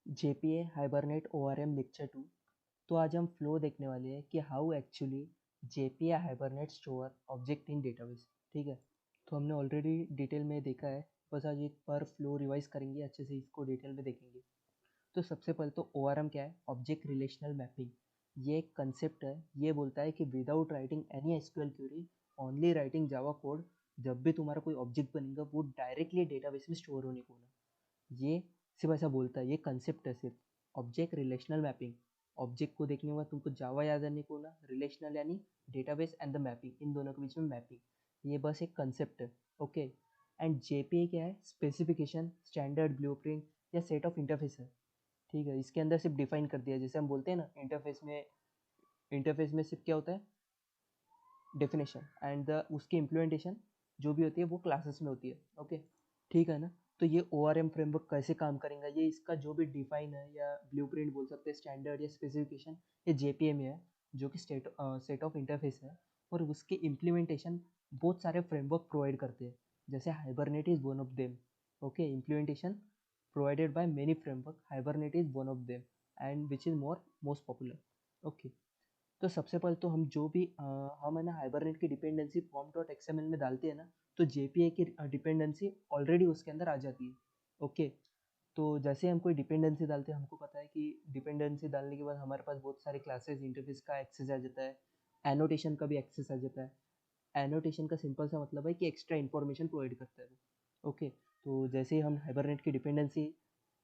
JPA hibernate ORM lecture 2। तो आज हम फ्लो देखने वाले हैं कि how actually JPA hibernate store object in database. ठीक है, तो हमने ऑलरेडी डिटेल में देखा है, बस आज एक पर फ्लो रिवाइज करेंगे, अच्छे से इसको डिटेल में देखेंगे। तो सबसे पहले तो ORM क्या है? Object relational mapping. ये एक कंसेप्ट है, ये बोलता है कि without writing any SQL query, only writing Java code, जब भी तुम्हारा कोई ऑब्जेक्ट बनेगा वो डायरेक्टली डेटाबेस में स्टोर होने को ना, ये सिर्फ ऐसा बोलता है, ये कंसेप्ट है सिर्फ। ऑब्जेक्ट रिलेशनल मैपिंग, ऑब्जेक्ट को देखने के बाद तुमको जावा याद आने को ना, रिलेशनल यानी डेटाबेस एंड द मैपिंग, इन दोनों के बीच में मैपिंग, ये बस एक कंसेप्ट है। ओके। एंड जेपीए क्या है? स्पेसिफिकेशन, स्टैंडर्ड, ब्लूप्रिंट या सेट ऑफ इंटरफेस है। ठीक है, इसके अंदर सिर्फ डिफाइन कर दिया, जैसे हम बोलते हैं ना इंटरफेस में सिर्फ क्या होता है? डेफिनेशन एंड द उसकी इम्प्लीमेंटेशन जो भी होती है वो क्लासेस में होती है। ओके, ठीक है ना। तो ये ORM फ्रेमवर्क कैसे काम करेगा, ये इसका जो भी डिफाइन है या ब्लूप्रिंट बोल सकते हैं, स्टैंडर्ड या स्पेसिफिकेशन, ये JPA में है, जो कि सेट ऑफ इंटरफेस है। और उसके इम्प्लीमेंटेशन बहुत सारे फ्रेमवर्क प्रोवाइड करते हैं, जैसे hibernate is one of them. Okay, implementation provided by many framework, hibernate is one of them and which is most popular. Okay, तो सबसे पहले तो हम जो भी हम है ना हाइबरनेट की डिपेंडेंसी फॉर्म डॉट एक्सएमएल में डालते हैं ना, तो JPA की डिपेंडेंसी ऑलरेडी उसके अंदर आ जाती है। ओके, तो जैसे हम कोई डिपेंडेंसी डालते हैं, हमको पता है कि डिपेंडेंसी डालने के बाद हमारे पास बहुत सारे क्लासेस इंटरफेस का एक्सेस आ जाता है, एनोटेशन का भी एक्सेस आ जाता है। एनोटेशन का सिंपल सा मतलब है कि एक्स्ट्रा इन्फॉर्मेशन प्रोवाइड करता है वो। ओके, तो जैसे ही हम हाइबरनेट की डिपेंडेंसी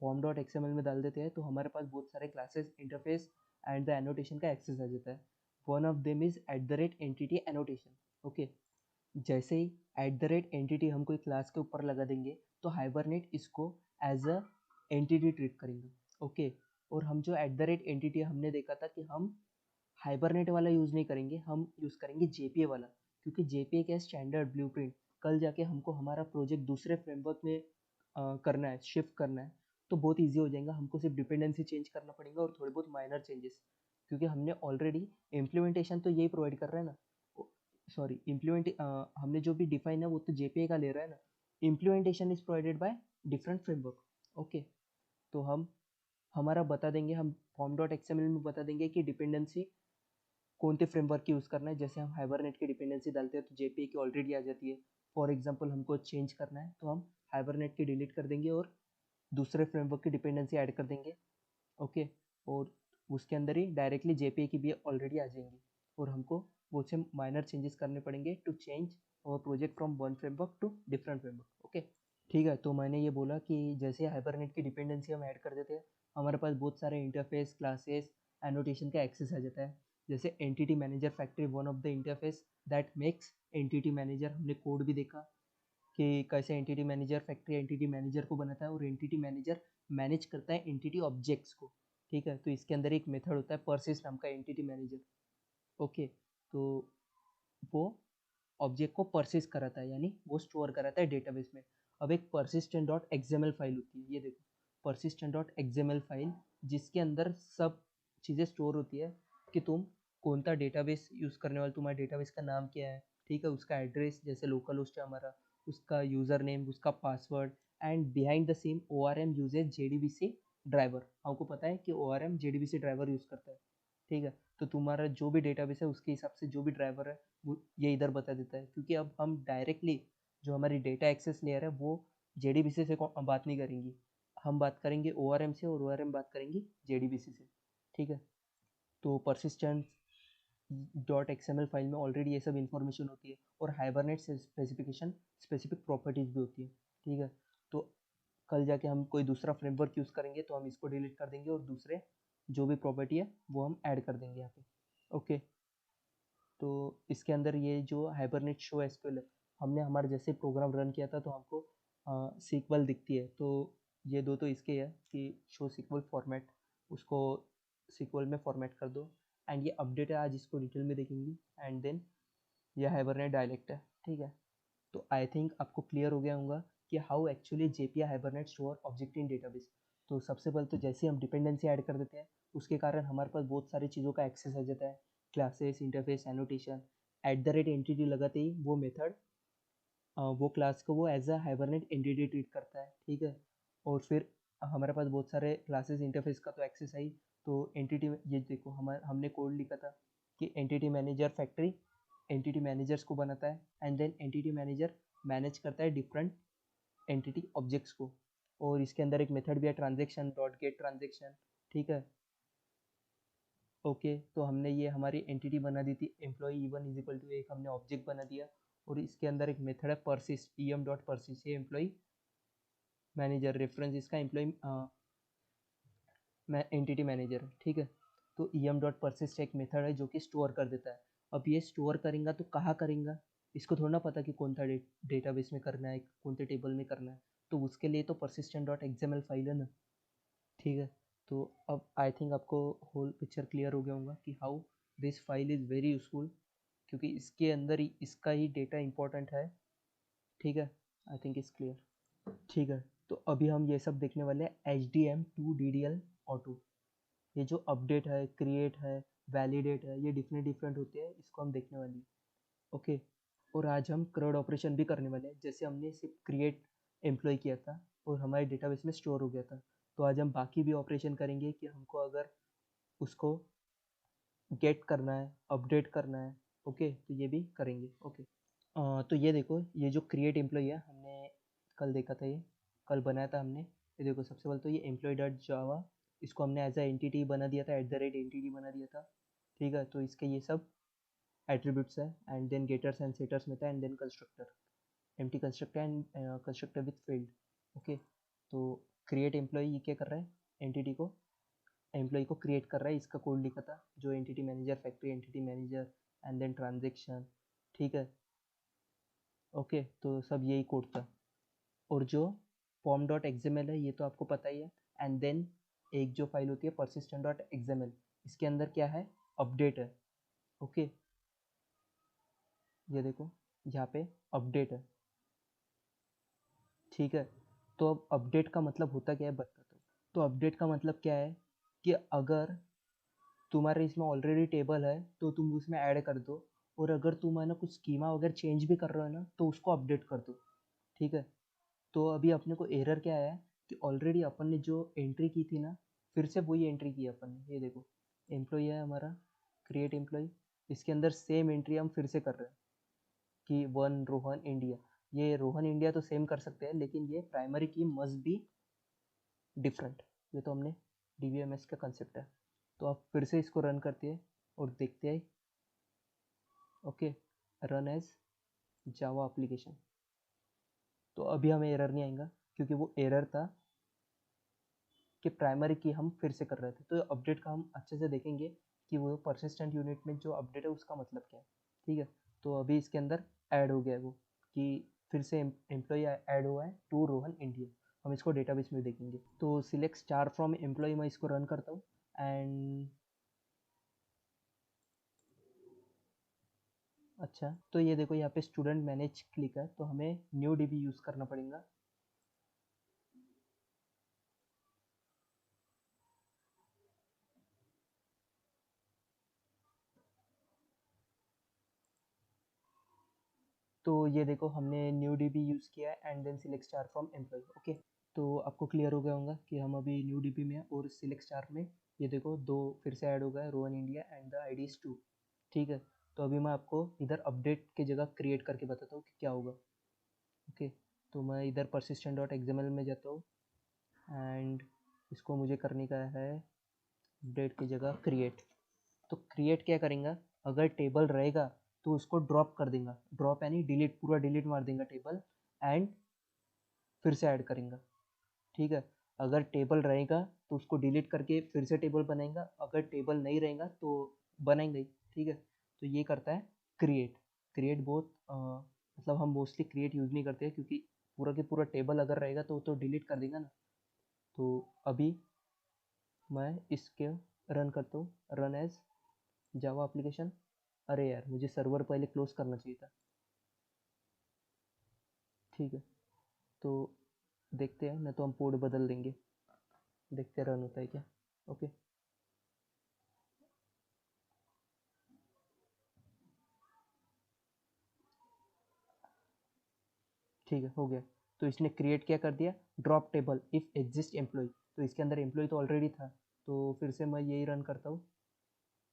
फॉर्म डॉट एक्सएमएल में डाल देते हैं, तो हमारे पास बहुत सारे classes, interface and the annotation का एक्सेस आ जाता है। One of them is @entity annotation. Okay, जैसे ही @entity हम कोई क्लास के ऊपर लगा देंगे, तो हाइबरनेट इसको एज अ एंटिटी ट्रीट करेंगे। ओके, और हम जो @entity हमने देखा था कि हम हाइबरनेट वाला यूज़ नहीं करेंगे, हम यूज़ करेंगे JPA वाला, क्योंकि JPA क्या है? Standard blueprint. कल जाके हमको हमारा प्रोजेक्ट दूसरे फ्रेमवर्क में करना है, शिफ्ट करना है, तो बहुत ईजी हो जाएगा, हमको सिर्फ डिपेंडेंसी चेंज करना पड़ेगा और थोड़े बहुत माइनर चेंजेस, क्योंकि हमने ऑलरेडी इम्प्लीमेंटेशन तो यही प्रोवाइड कर रहा है ना। सॉरी, हमने जो भी डिफाइन है वो तो JPA का ले रहा है ना, implementation is provided by different framework. Okay, तो हम हमारा बता देंगे, हम फॉर्म डॉट एक्सएमएल में बता देंगे कि डिपेंडेंसी कौन से फ्रेमवर्क यूज़ करना है। जैसे हम हाइबरनेट की डिपेंडेंसी डालते हैं तो JPA की ऑलरेडी आ जाती है। फॉर एग्जांपल हमको चेंज करना है तो हम हाइबरनेट की डिलीट कर देंगे और दूसरे फ्रेमवर्क की डिपेंडेंसी ऐड कर देंगे। ओके, और उसके अंदर ही डायरेक्टली JPA की भी ऑलरेडी आ जाएंगी, और हमको बहुत से माइनर चेंजेस करने पड़ेंगे to change our project from one framework to different framework. Okay, ठीक है, तो मैंने ये बोला कि जैसे हाइबरनेट की डिपेंडेंसी हम ऐड कर देते हैं, हमारे पास बहुत सारे इंटरफेस, क्लासेस, एनोटेशन का एक्सेस आ जाता है। जैसे entity manager factory, one of the interface that makes entity manager. हमने कोड भी देखा कि कैसे entity manager factory entity manager को बनाता है, और एंटिटी मैनेजर मैनेज करता है एंटिटी ऑब्जेक्ट्स को। ठीक है, तो इसके अंदर एक मेथड होता है परसिस्ट नाम का, एंटिटी मैनेजर। ओके, तो वो ऑब्जेक्ट को परसिस्ट कराता है, यानी वो स्टोर कराता है डेटाबेस में। अब एक persistent डॉट एक्सएमएल फाइल होती है, ये देखो persistent डॉट एक्सएमएल फाइल, जिसके अंदर सब चीज़ें स्टोर होती है कि तुम कौन सा डेटाबेस यूज़ करने वाले, तुम्हारे डेटाबेस का नाम क्या है, ठीक है, उसका एड्रेस, जैसे लोकल होस्ट है हमारा, उसका यूज़र नेम, उसका password, and behind the same ORM uses JDBC driver. हमको पता है कि ORM JDBC ड्राइवर यूज़ करता है। ठीक है, तो तुम्हारा जो भी डेटाबेस है उसके हिसाब से जो भी ड्राइवर है वो ये इधर बता देता है, क्योंकि अब हम डायरेक्टली जो हमारी डेटा एक्सेस लेयर है वो JDBC से बात नहीं करेंगी, हम बात करेंगे ORM से, और ORM बात करेंगी JDBC से। ठीक है, तो परसिस्टेंट डॉट XML फाइल में ऑलरेडी ये सब इन्फॉर्मेशन होती है, और हाइबरनेट से स्पेसिफिकेशन, स्पेसिफिक प्रॉपर्टीज भी होती है। ठीक है, तो कल जाके हम कोई दूसरा फ्रेमवर्क यूज़ करेंगे तो हम इसको डिलीट कर देंगे और दूसरे जो भी प्रॉपर्टी है वो हम ऐड कर देंगे यहाँ पे। ओके, तो इसके अंदर ये जो हाइबरनेट शो एसक्यूएल है, हमने हमारे जैसे प्रोग्राम रन किया था तो हमको सीक्वल दिखती है, तो ये दो तो इसके है कि शो सीक्वल फॉर्मेट, उसको सीक्वल में फॉर्मेट कर दो, एंड ये अपडेट है, आज इसको डिटेल में देखेंगे। एंड देन ये हाइबरनेट डायलेक्ट है। ठीक है, तो आई थिंक आपको क्लियर हो गया होगा कि how actually JPA hibernate store object in database. तो सबसे पहले तो जैसे हम डिपेंडेंसी ऐड कर देते हैं, उसके कारण हमारे पास बहुत सारी चीज़ों का एक्सेस आ जाता है, क्लासेस, इंटरफेस, एनोटेशन। @entity लगाते ही वो मेथड वो क्लास को वो as a Hibernate entity treat करता है। ठीक है, और फिर हमारे पास बहुत सारे क्लासेस इंटरफेस का तो एक्सेस आई। तो एंटिटी, ये देखो हमने कोड लिखा था कि entity manager factory entity managers को बनाता है, and then entity manager manage करता है डिफरेंट एंटिटी ऑब्जेक्ट्स को। और इसके अंदर एक मेथड भी है, ट्रांजेक्शन डॉट गेट ट्रांजेक्शन। ठीक है, ओके। तो हमने ये हमारी एंटिटी बना दी थी, employee E1 is equal to एक हमने ऑब्जेक्ट बना दिया। और इसके अंदर एक मेथड है परसिस्ट, em डॉट परसिस्ट, ये एम्प्लॉई मैनेजर रेफरेंस इसका एम्प्लॉई एंटिटी मैनेजर है। ठीक है, तो em डॉट परसिस्ट एक मेथड है जो कि स्टोर कर देता है। अब ये स्टोर करेंगे तो कहाँ करेंगे, इसको थोड़ा ना पता कि कौन सा डेटाबेस में करना है, कौन से टेबल में करना है। तो उसके लिए तो persistent डॉट XML फाइल है ना। ठीक है, तो अब आई थिंक आपको होल पिक्चर क्लियर हो गया होगा कि how this file is very useful, क्योंकि इसके अंदर ही इसका ही डेटा इंपॉर्टेंट है। ठीक है, आई थिंक इज क्लियर। ठीक है, तो अभी हम ये सब देखने वाले हैं HDM2 DDL ऑटो। ये जो अपडेट है, क्रिएट है, वैलिडेट है, ये डिफरेंट डिफरेंट होते हैं, इसको हम देखने वाले हैं। ओके, और आज हम CRUD ऑपरेशन भी करने वाले हैं। जैसे हमने सिर्फ क्रिएट एम्प्लॉय किया था और हमारे डेटाबेस में स्टोर हो गया था, तो आज हम बाकी भी ऑपरेशन करेंगे कि हमको अगर उसको गेट करना है, अपडेट करना है। ओके, तो ये भी करेंगे। ओके, तो ये देखो, ये जो क्रिएट एम्प्लॉय है, हमने कल देखा था, ये कल बनाया था हमने। ये देखो, सबसे पहले तो ये एम्प्लॉय डॉट जावा, इसको हमने एज अ एंटिटी बना दिया था, @एंटिटी बना दिया था। ठीक है, तो इसके ये सब एट्रीब्यूट्स है, and then getters and setters में था, and then constructor, empty constructor and constructor with field. Okay, तो क्रिएट एम्प्लॉय ये क्या कर रहा है, एंटिटी को, एम्प्लॉय को क्रिएट कर रहा है। इसका कोड लिखा था जो entity manager factory entity manager and then transaction. ठीक है, ओके, तो सब यही कोड था। और जो फॉर्म डॉट एक्सएमएल है, ये तो आपको पता ही है। एंड देन एक जो फाइल होती है persistent डॉट एक्सएमएल, इसके अंदर क्या है, अपडेट है। ओके, ये देखो, यहाँ पे अपडेट है। ठीक है, तो अब अपडेट का मतलब होता क्या है बताता हूँ। तो अपडेट का मतलब क्या है कि अगर तुम्हारे इसमें ऑलरेडी टेबल है तो तुम उसमें ऐड कर दो, और अगर तुम है ना कुछ स्कीमा वगैरह चेंज भी कर रहे हो ना, तो उसको अपडेट कर दो। ठीक है, तो अभी अपने को एरर क्या आया कि ऑलरेडी अपन ने जो एंट्री की थी ना, फिर से वही एंट्री की अपन ने। ये देखो, एम्प्लॉय है हमारा, क्रिएट एम्प्लॉय, इसके अंदर सेम एंट्री हम फिर से कर रहे हैं कि 1 रोहन इंडिया। ये रोहन इंडिया तो सेम कर सकते हैं, लेकिन ये प्राइमरी की मस्ट बी डिफरेंट। ये तो हमने DBMS का कंसेप्ट है। तो आप फिर से इसको रन करते हैं और देखते हैं। Okay, run as Java application. तो अभी हमें एरर नहीं आएगा, क्योंकि वो एरर था कि प्राइमरी की हम फिर से कर रहे थे। तो अपडेट का हम अच्छे से देखेंगे कि वो परसिस्टेंट यूनिट में जो अपडेट है उसका मतलब क्या है। ठीक है, तो अभी इसके अंदर ऐड हो गया है वो, कि फिर से एम्प्लॉय ऐड हुआ है टू रोहन इंडिया। हम इसको डेटाबेस में देखेंगे। तो सिलेक्ट स्टार फ्रॉम एम्प्लॉय, मैं इसको रन करता हूँ। एंड अच्छा, तो ये देखो, यहाँ पे स्टूडेंट मैनेज क्लिक है, तो हमें न्यू DB यूज़ करना पड़ेगा। तो ये देखो, हमने न्यू DB यूज़ किया है, and then select star from employ. Okay, तो आपको क्लियर हो गया होगा कि हम अभी न्यू DB में हैं, और सिलेक्ट स्टार में ये देखो दो फिर से ऐड हो गया, Rohan India and the ID is 2। ठीक है, तो अभी मैं आपको इधर अपडेट की जगह क्रिएट करके बताता हूँ कि क्या होगा। ओके, तो मैं इधर persistent डॉट XML में जाता हूँ, एंड इसको मुझे करने का है अपडेट की जगह क्रिएट। तो क्रिएट क्या करेंगे, अगर टेबल रहेगा तो उसको ड्रॉप कर देंगे, ड्रॉप यानी डिलीट, पूरा डिलीट मार देंगे टेबल, एंड फिर से ऐड करेंगे। ठीक है, अगर टेबल रहेगा तो उसको डिलीट करके फिर से टेबल बनाएंगे, अगर टेबल नहीं रहेगा तो बनाएंगे ही। ठीक है, तो ये करता है क्रिएट। क्रिएट बहुत मतलब हम मोस्टली क्रिएट यूज़ नहीं करते हैं, क्योंकि पूरा के पूरा टेबल अगर रहेगा तो डिलीट कर देगा ना। तो अभी मैं इसके रन करता हूँ, रन एज जावा एप्लीकेशन। अरे यार, मुझे सर्वर पहले क्लोज करना चाहिए था। ठीक है, तो देखते हैं, नहीं तो हम पोर्ट बदल देंगे, देखते हैं रन होता है क्या। ओके, ठीक है, हो गया। तो इसने क्रिएट क्या कर दिया, drop table if exist employ. तो इसके अंदर एम्प्लॉय तो ऑलरेडी था, तो फिर से मैं यही रन करता हूँ।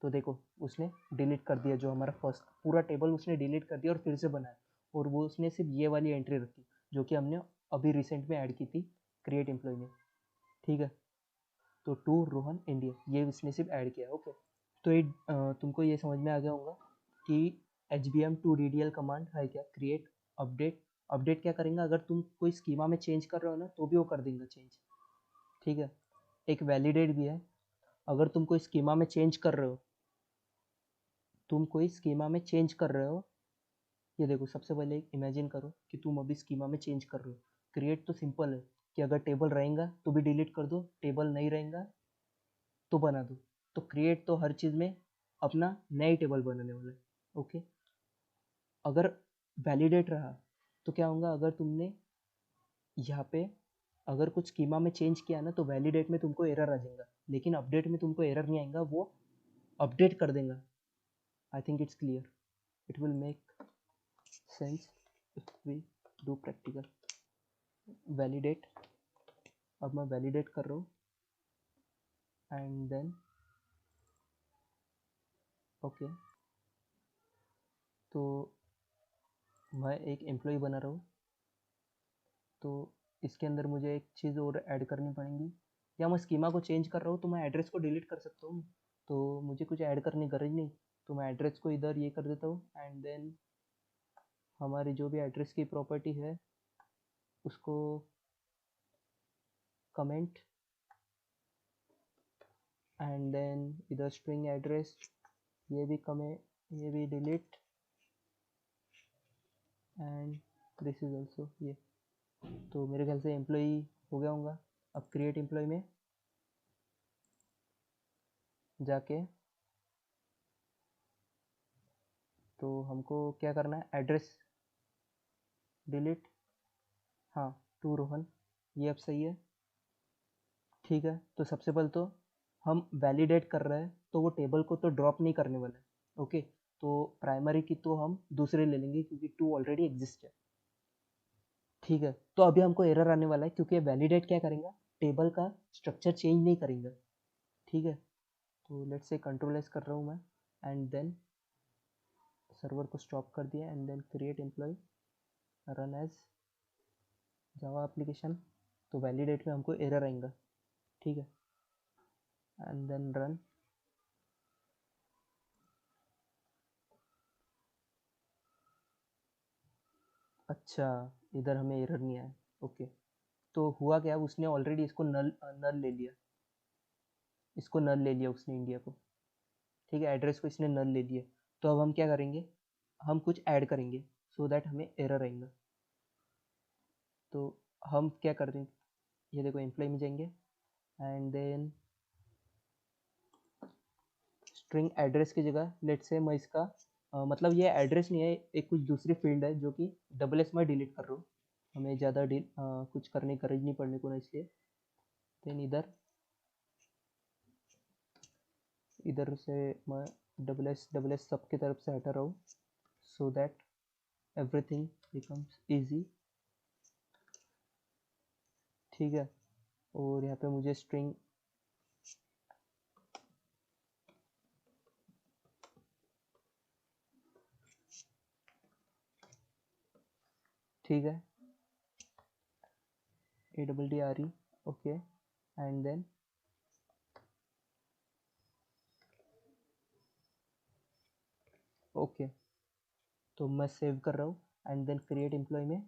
तो देखो उसने डिलीट कर दिया, जो हमारा फर्स्ट पूरा टेबल उसने डिलीट कर दिया और फिर से बनाया, और वो उसने सिर्फ ये वाली एंट्री रखी जो कि हमने अभी रिसेंट में ऐड की थी क्रिएट एम्प्लॉय में। ठीक है, तो टू रोहन इंडिया ये उसने सिर्फ ऐड किया। ओके, तो ये तुमको ये समझ में आ गया होगा कि HBM2DDL कमांड है क्या, क्रिएट अपडेट। अपडेट क्या करेंगे, अगर तुम कोई स्कीमा में चेंज कर रहे हो ना तो भी वो कर देंगे चेंज। ठीक है, एक वैलिडेट भी है, अगर तुम कोई स्कीमा में चेंज कर रहे हो, तुम कोई स्कीमा में चेंज कर रहे हो, ये देखो सबसे पहले एक इमेजिन करो कि तुम अभी स्कीमा में चेंज कर रहे हो। क्रिएट तो सिंपल है कि अगर टेबल रहेगा तो भी डिलीट कर दो, टेबल नहीं रहेगा तो बना दो। तो क्रिएट तो हर चीज़ में अपना नई टेबल बनाने वाला है। ओके, अगर वैलिडेट रहा तो क्या होगा, अगर तुमने यहाँ पे अगर कुछ स्कीमा में चेंज किया ना तो वैलिडेट में तुमको एरर आ जाएगा, लेकिन अपडेट में तुमको एरर नहीं आएगा, वो अपडेट कर देगा। I think it's clear, it will make sense if we do practical. Validate, अब मैं वैलिडेट कर रहा हूँ एंड देन ओके, तो मैं एक एम्प्लॉय बना रहा हूँ, तो इसके अंदर मुझे एक चीज़ और ऐड करनी पड़ेगी, या मैं स्कीमा को चेंज कर रहा हूँ तो मैं एड्रेस को डिलीट कर सकता हूँ, तो मुझे कुछ ऐड करने की गरज नहीं। तो मैं एड्रेस को इधर ये कर देता हूँ एंड देन हमारी जो भी एड्रेस की प्रॉपर्टी है उसको कमेंट एंड देन इधर स्ट्रिंग एड्रेस, ये भी ये भी delete and this is also ये। तो मेरे ख्याल से एम्प्लॉई हो गया होगा। अब क्रिएट एम्प्लॉय में जाके तो हमको क्या करना है, एड्रेस डिलीट, हाँ टू रोहन, ये अब सही है। ठीक है, तो सबसे पहले तो हम वैलिडेट कर रहे हैं तो वो टेबल को तो ड्रॉप नहीं करने वाला है। ओके, तो प्राइमरी की तो हम दूसरे ले लेंगे क्योंकि टू ऑलरेडी एग्जिस्ट है। ठीक है, तो अभी हमको एरर आने वाला है क्योंकि वैलिडेट क्या करेंगे, टेबल का स्ट्रक्चर चेंज नहीं करेंगे। ठीक है, तो लेट्स से कंट्रोल एस कर रहा हूँ मैं एंड देन सर्वर को स्टॉप कर दिया and then create employ run as Java application. तो वैलिडेट में हमको एरर आएगा। ठीक है, एंड देन रन। अच्छा, इधर हमें एरर नहीं आया। ओके, तो हुआ क्या, उसने ऑलरेडी इसको नल नल ले लिया, इसको नल ले लिया उसने इंडिया को। ठीक है, एड्रेस को इसने नल ले लिया। तो अब हम क्या करेंगे, हम कुछ ऐड करेंगे सो दैट हमें एरर आएगा। तो हम क्या कर देंगे, ये देखो एम्प्लॉय में जाएंगे एंड देन स्ट्रिंग एड्रेस की जगह लेट से मैं इसका मतलब ये एड्रेस नहीं है, एक कुछ दूसरी फील्ड है जो कि डबल एस में डिलीट कर रहा हूँ, हमें ज़्यादा कुछ करने की गरज नहीं पड़ने को ना, इसलिए देन इधर इधर से मैं डबल एस सब की तरफ से हटा रहा हूँ so that everything becomes easy. ठीक है, और यहाँ पे मुझे स्ट्रिंग ठीक है ADDRE okay and then okay, तो मैं सेव कर रहा हूँ एंड देन क्रिएट एम्प्लॉय में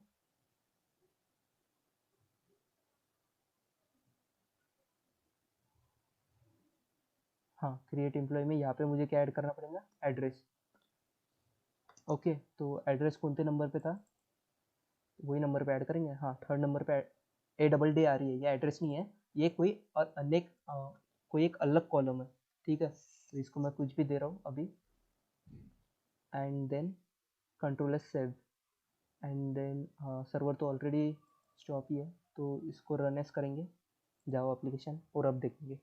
हाँ क्रिएट एम्प्लॉय में यहाँ पे मुझे क्या ऐड करना पड़ेगा, एड्रेस। ओके, तो एड्रेस कौन से नंबर पे था, वही नंबर पे ऐड करेंगे। हाँ थर्ड नंबर पे ADDRE है, ये एड्रेस नहीं है, ये कोई और अनेक कोई एक अलग कॉलम है। ठीक है, तो इसको मैं कुछ भी दे रहा हूँ अभी and then control S save and then server तो ऑलरेडी स्टॉप ही है, तो इसको रन एस करेंगे जावा एप्लीकेशन और अब देखेंगे।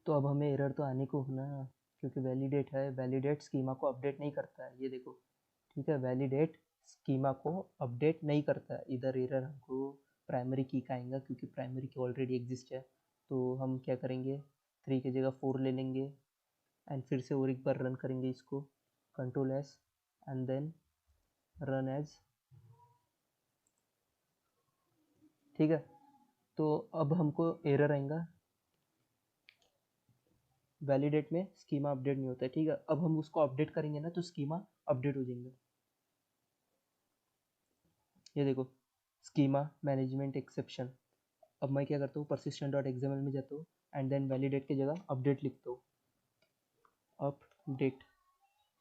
तो अब हमें एरर तो आने को होना, क्योंकि वैलिडेट है, वैलिडेट स्कीमा को अपडेट नहीं करता है, ये देखो। ठीक है, वैलिडेट स्कीमा को अपडेट नहीं करता। इधर एरर हमको प्राइमरी की का आएगा क्योंकि प्राइमरी की ऑलरेडी एग्जिस्ट है। तो हम क्या करेंगे, 3 की जगह 4 ले लेंगे एंड फिर से और एक बार रन करेंगे इसको, control S and then run as. ठीक है, तो अब हमको एरर आएगा, वैलिडेट में स्कीमा अपडेट नहीं होता है। ठीक है, अब हम उसको अपडेट करेंगे ना तो स्कीमा अपडेट हो जाएंगे। ये देखो, स्कीमा मैनेजमेंट एक्सेप्शन। अब मैं क्या करता हूँ, persistent डॉट एक्सएमएल में जाता हूँ एंड देन वैलिडेट की जगह अपडेट लिखता हूँ, अपडेट।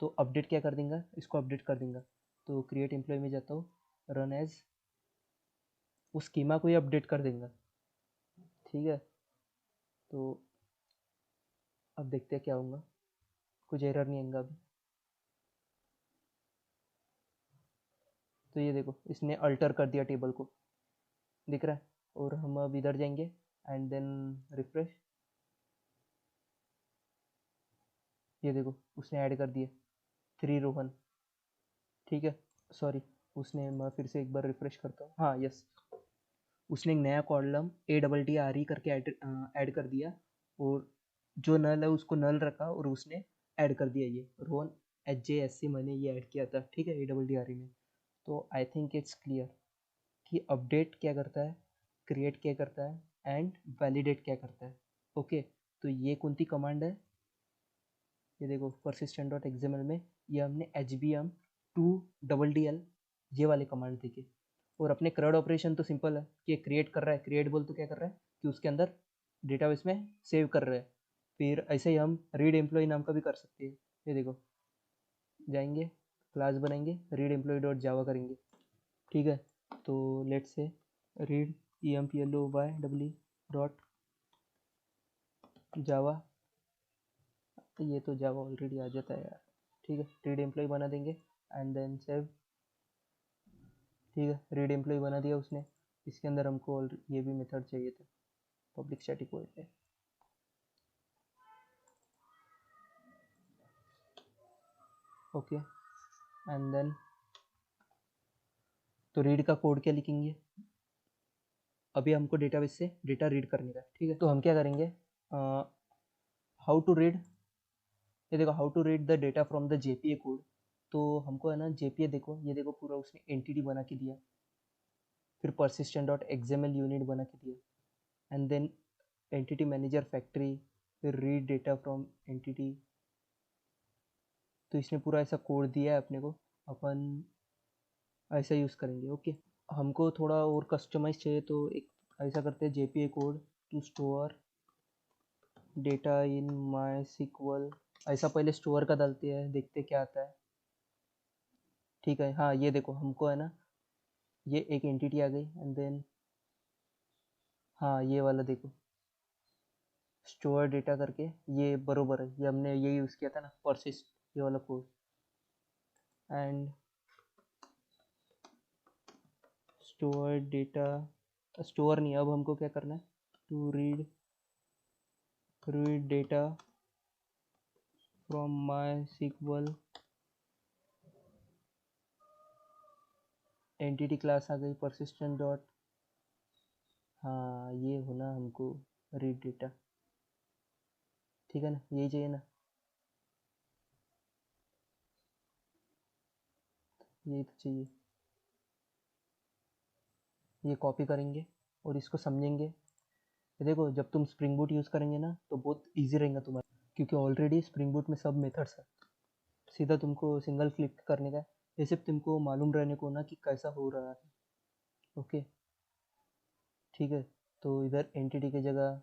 तो अपडेट क्या कर देंगे, इसको अपडेट कर देंगे। तो क्रिएट एम्प्लॉय में जाता हूँ, रन एज, उस स्कीमा को ही अपडेट कर देंगे। ठीक है, तो अब देखते हैं क्या होगा, कुछ एरर नहीं आएगा अभी। तो ये देखो, इसने अल्टर कर दिया टेबल को, दिख रहा है। और हम अब इधर जाएंगे एंड देन रिफ्रेश। ये देखो, उसने ऐड कर दिए 3 रोहन। ठीक है, सॉरी, उसने, मैं फिर से एक बार रिफ्रेश करता हूँ। हाँ यस, उसने एक नया कॉलम ADDRE करके ऐड कर दिया, और जो नल है उसको नल रखा और उसने ऐड कर दिया ये रोहन HJSC, मैंने ये ऐड किया था। ठीक है, ADDRE में। तो आई थिंक इट्स क्लियर कि अपडेट क्या करता है, क्रिएट क्या करता है एंड वैलिडेट क्या करता है। ओके, तो ये कौन सी कमांड है, ये देखो persistent डॉट एक्सएमएल में ये हमने HBM टू DDL ये वाले कमांड देखे। और अपने CRUD ऑपरेशन तो सिंपल है कि क्रिएट कर रहा है, क्रिएट बोल तो क्या कर रहा है कि उसके अंदर डेटाबेस में सेव कर रहा है। फिर ऐसे ही हम रीड एम्प्लॉय नाम का भी कर सकते हैं। ये देखो, जाएंगे क्लास बनाएंगे, रीड एम्प्लॉय डॉट जावा करेंगे। ठीक है, तो let's say read EMPLOY dot जावा, तो ये तो जावा ऑलरेडी आ जाता है यार। ठीक है, रीड एम्प्लॉय बना देंगे एंड देन सेव। ठीक है, रीड एम्प्लॉय बना दिया उसने। इसके अंदर हमको ये भी मेथड चाहिए था, पब्लिक स्टैटिक वॉइड है। ओके, एंड देन तो रीड का कोड क्या लिखेंगे, अभी हमको डेटाबेस से डेटा रीड करने का। ठीक है, तो हम क्या करेंगे, हाउ टू रीड, ये देखो how to read the data from the JPA code. तो हमको है ना JPA, देखो ये देखो पूरा उसने एंटिटी बना के दिया, फिर persistent डॉट XML यूनिट बना के दिया and then entity manager factory, फिर रीड डेटा फ्रॉम एंटिटी। तो इसने पूरा ऐसा कोड दिया है अपने को, अपन ऐसा यूज़ करेंगे। ओके, हमको थोड़ा और कस्टमाइज चाहिए तो एक ऐसा करते हैं, JPA code to store data in MySQL। ऐसा पहले स्टोर का डालते हैं, देखते क्या आता है। ठीक है, हाँ ये देखो, हमको है ना ये एक एंटिटी आ गई एंड देन, हाँ ये वाला देखो स्टोर डेटा करके, ये बरोबर है, ये हमने ये यूज़ किया था ना परसिस्ट, ये वाला code. And store data, store नहीं, अब हमको क्या करना है, to read data from MySQL entity class आ गई persistent डॉट, हाँ ये होना हमको रीड डेटा। ठीक है ना, यही चाहिए ना, यही तो चाहिए। ये कॉपी करेंगे और इसको समझेंगे। ये देखो, जब तुम स्प्रिंग बूट यूज़ करेंगे ना तो बहुत ईजी रहेगा तुम्हारा, क्योंकि ऑलरेडी स्प्रिंग बूट में सब मेथड्स है, सीधा तुमको सिंगल क्लिक करने का है। ये सिर्फ तुमको मालूम रहने को ना कि कैसा हो रहा है। ओके, ठीक है, तो इधर एंटिटी की जगह,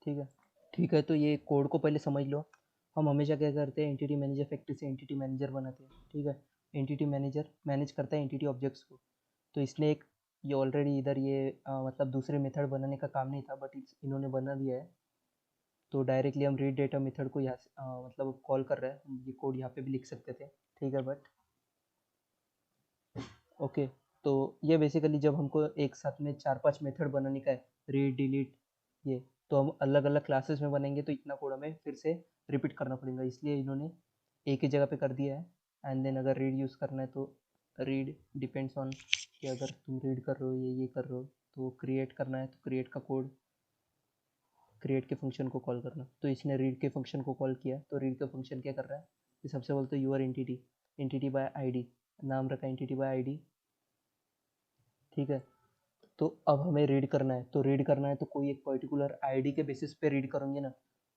ठीक है, ठीक है, तो ये कोड को पहले समझ लो। हम हमेशा क्या करते हैं, एंटिटी मैनेजर फैक्ट्री से एंटिटी मैनेजर बनाते हैं। ठीक है, एंटिटी मैनेजर मैनेज करता है एंटिटी ऑब्जेक्ट्स को। तो इसने एक, ये ऑलरेडी इधर ये मतलब दूसरे मेथड बनाने का काम नहीं था, बट इन्होंने बना दिया है। तो डायरेक्टली हम रीड डेटा मेथड को यहाँ से मतलब कॉल कर रहे हैं, हम ये कोड यहाँ पे भी लिख सकते थे। ठीक है, बट ओके, तो ये बेसिकली जब हमको एक साथ में 4-5 मेथड बनाने का है, रीड डिलीट ये, तो हम अलग अलग क्लासेस में बनेंगे, तो इतना कोड हमें फिर से रिपीट करना पड़ेगा, इसलिए इन्होंने एक ही जगह पे कर दिया है। एंड देन अगर रीड यूज़ करना है तो रीड डिपेंड्स ऑन कि अगर तुम रीड कर रहे हो ये कर रहे हो, तो क्रिएट करना है तो क्रिएट का कोड, क्रिएट के फंक्शन को कॉल करना। तो इसने रीड के फंक्शन को कॉल किया, तो रीड का फंक्शन क्या कर रहा है कि सबसे पहले तो your entity, entity by ID, नाम रखा एंटिटी बाय आईडी, ठीक है। तो अब हमें रीड करना है, तो रीड करना है तो कोई एक पर्टिकुलर आईडी के बेसिस पे रीड करोगे ना।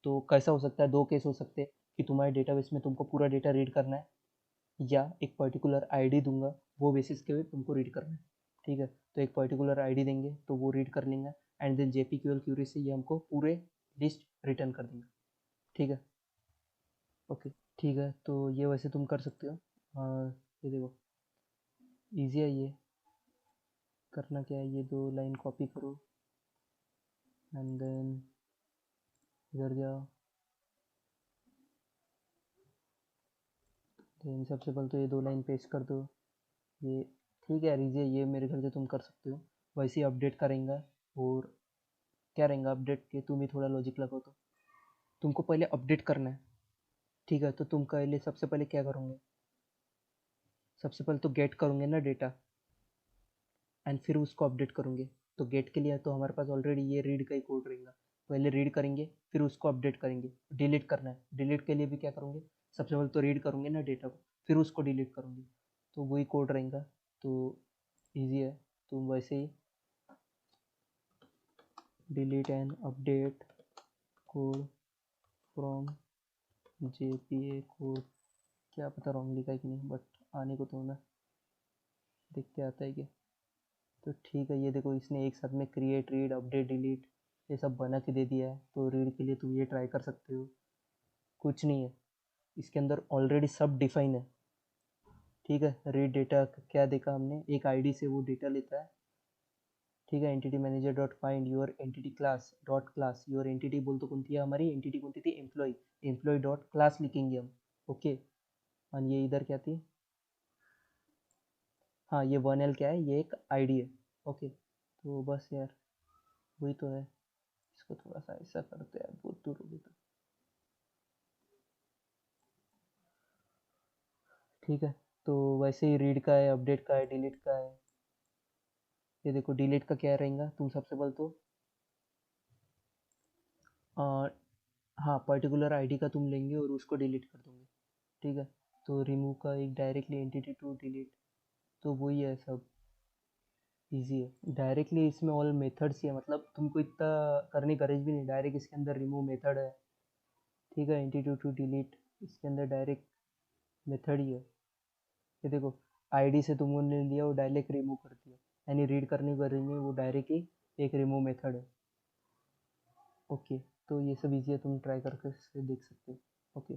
तो कैसा हो सकता है, दो केस हो सकते हैं कि तुम्हारे डेटाबेस में तुमको पूरा डेटा रीड करना है, या एक पर्टिकुलर आईडी दूंगा वो बेसिस के तुमको रीड करना है, ठीक है। तो एक पर्टिकुलर आईडी देंगे तो वो रीड कर लेंगे, एंड देन जेपीक्यूएल क्यूरी से ये हमको पूरे लिस्ट रिटर्न कर देंगे, ठीक है। ओके, ठीक है, तो ये वैसे तुम कर सकते हो। ये देखो ईजी है ये। करना क्या है, ये दो लाइन कॉपी करो एंड देन इधर जाओ, देन सबसे पहले तो ये दो लाइन पेस्ट कर दो। ये ठीक है ईजी है, ये मेरे ख्याल से तुम कर सकते हो। वैसे ही अपडेट करेंगे, और क्या रहेगा अपडेट के, तुम ही थोड़ा लॉजिक लगाओ। तो तुमको पहले अपडेट करना है, ठीक है। तो तुम पहले सबसे पहले क्या करोगे, सबसे पहले तो गेट करोगे ना डेटा, एंड फिर उसको अपडेट करोगे। तो गेट के लिए तो हमारे पास ऑलरेडी ये रीड का ही कोड रहेगा, पहले रीड करेंगे फिर उसको अपडेट करेंगे। डिलीट करना है, डिलीट के लिए भी क्या करोगे, सबसे पहले तो रीड करोगे ना डेटा को, फिर उसको डिलीट करोगे, तो वही कोड रहेगा। तो ईजी है, तुम वैसे ही delete and update code from JPA code, क्या पता रॉन्ग लिखा है कि नहीं, बट आने को तो ना, देखते आता है क्या। तो ठीक है, ये देखो इसने एक साथ में क्रिएट, रीड, अपडेट, डिलीट ये सब बना के दे दिया है। तो रीड के लिए तुम ये ट्राई कर सकते हो, कुछ नहीं है इसके अंदर, ऑलरेडी सब डिफाइन है, ठीक है। रीड डेटा क्या देखा हमने, एक आईडी से वो डेटा लेता है, ठीक है। Entity manager dot find your entity class dot class, your entity बोल तो कौन थी हमारी एंटिटी, कौन थी एम्प्लॉय, एम्प्लॉय डॉट क्लास लिखेंगे हम, ओके। और ये इधर क्या थी, हाँ ये 1L क्या है, ये एक आईडी है, ओके। तो बस यार वही तो है, इसको थोड़ा सा ऐसा करते हैं, बहुत दूर हो गई तो, ठीक है। तो वैसे ही रीड का है, अपडेट का है, डिलीट का है। ये देखो डिलीट का क्या रहेगा, तुम सबसे पहले तो आ, हाँ पर्टिकुलर आईडी का तुम लेंगे और उसको डिलीट कर दोगे, ठीक है। तो रिमूव का एक डायरेक्टली एंटिटी टू डिलीट, तो वही है सब, इजी है। डायरेक्टली इसमें ऑल मेथड्स ही है, मतलब तुमको इतना करने की गरज भी नहीं, डायरेक्ट इसके अंदर रिमूव मेथड है, ठीक है। एंटिटी टू डिलीट इसके अंदर डायरेक्ट मेथड ही है। ये देखो आईडी से तुमने लिया वो डायरेक्ट रिमूव कर दिया, यानी रीड करने की गरज नहीं, वो डायरेक्ट ही एक रिमूव मेथड है, ओके। तो ये सब इजी है, तुम ट्राई करके देख सकते हो, ओके।